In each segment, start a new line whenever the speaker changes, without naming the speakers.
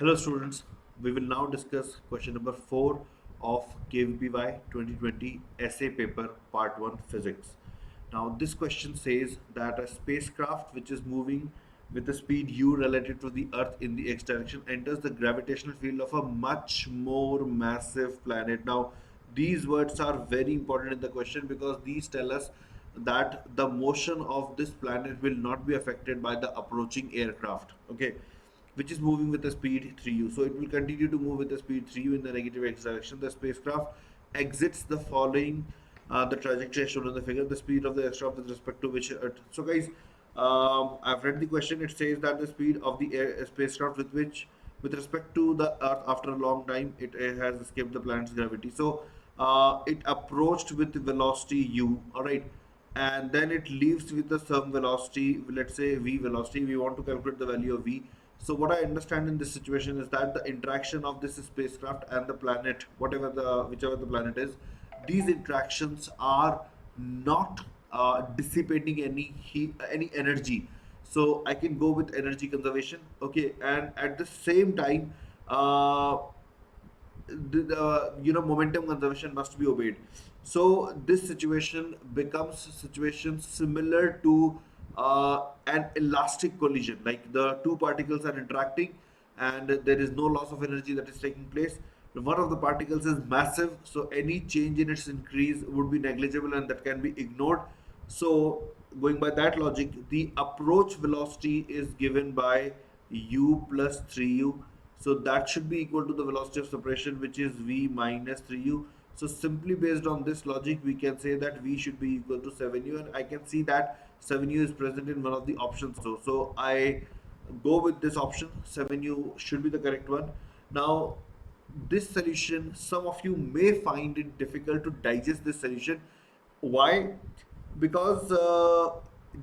Hello students, we will now discuss question number 4 of KVPY 2020 essay paper part 1 physics. Now this question says that a spacecraft which is moving with the speed u relative to the earth in the x direction enters the gravitational field of a much more massive planet. Now these words are very important in the question because these tell us that the motion of this planet will not be affected by the approaching aircraft. Okay, which is moving with the speed 3u. So it will continue to move with the speed 3u in the negative x direction. The spacecraft exits the following the trajectory shown in the figure, the speed of the aircraft with respect to which Earth. So guys, I've read the question. It says that the speed of the spacecraft with respect to the Earth after a long time, it has escaped the planet's gravity. So it approached with velocity u. All right, and then it leaves with the some velocity, let's say v velocity. We want to calculate the value of v. So what I understand in this situation is that the interaction of this spacecraft and the planet, whichever the planet is, these interactions are not dissipating any heat, any energy. So I can go with energy conservation. Okay, and at the same time, the momentum conservation must be obeyed. So this situation becomes a situation similar to an elastic collision, like the two particles are interacting and there is no loss of energy that is taking place. One of the particles is massive, so any change in its increase would be negligible and that can be ignored. So going by that logic, the approach velocity is given by u plus 3u. So that should be equal to the velocity of separation, which is v minus 3u. So simply based on this logic, we can say that v should be equal to 7u, and I can see that 7u is present in one of the options. So I go with this option. 7u should be the correct one. Now this solution, some of you may find it difficult to digest this solution. Why? Because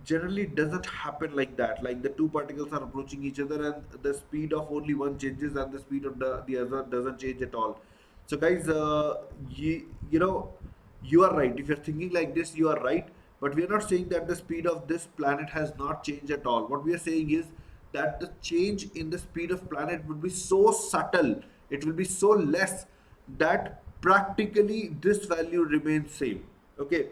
generally it doesn't happen like that, like the two particles are approaching each other and the speed of only one changes and the speed of the other doesn't change at all. So guys, you know, you are right. If you're thinking like this, you are right, but we are not saying that the speed of this planet has not changed at all. What we are saying is that the change in the speed of planet would be so subtle, it will be so less, that practically this value remains same. Okay,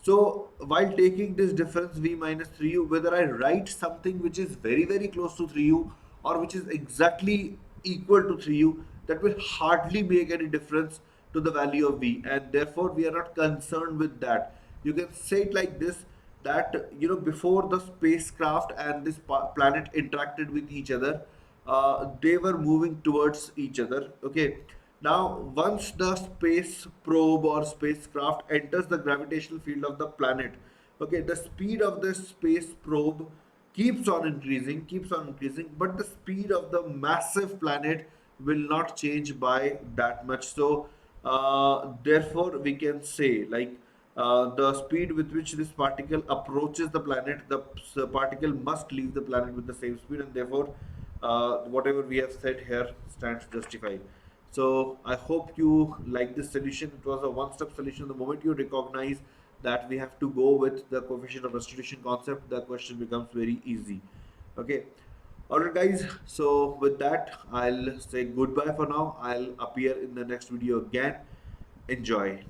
so while taking this difference v minus 3u, whether I write something which is very close to 3u or which is exactly equal to 3u, that will hardly make any difference to the value of v, and therefore we are not concerned with that. You can say it like this, that before the spacecraft and this planet interacted with each other, they were moving towards each other. Okay, now once the space probe or spacecraft enters the gravitational field of the planet, okay, the speed of the space probe keeps on increasing, but the speed of the massive planet will not change by that much. So therefore we can say, like, the speed with which this particle approaches the planet, the particle must leave the planet with the same speed, and therefore whatever we have said here stands justified. So I hope you like this solution. It was a one-step solution. The moment you recognize that we have to go with the coefficient of restitution concept, the question becomes very easy. Okay. Alright guys, so with that I'll say goodbye for now. I'll appear in the next video again. Enjoy.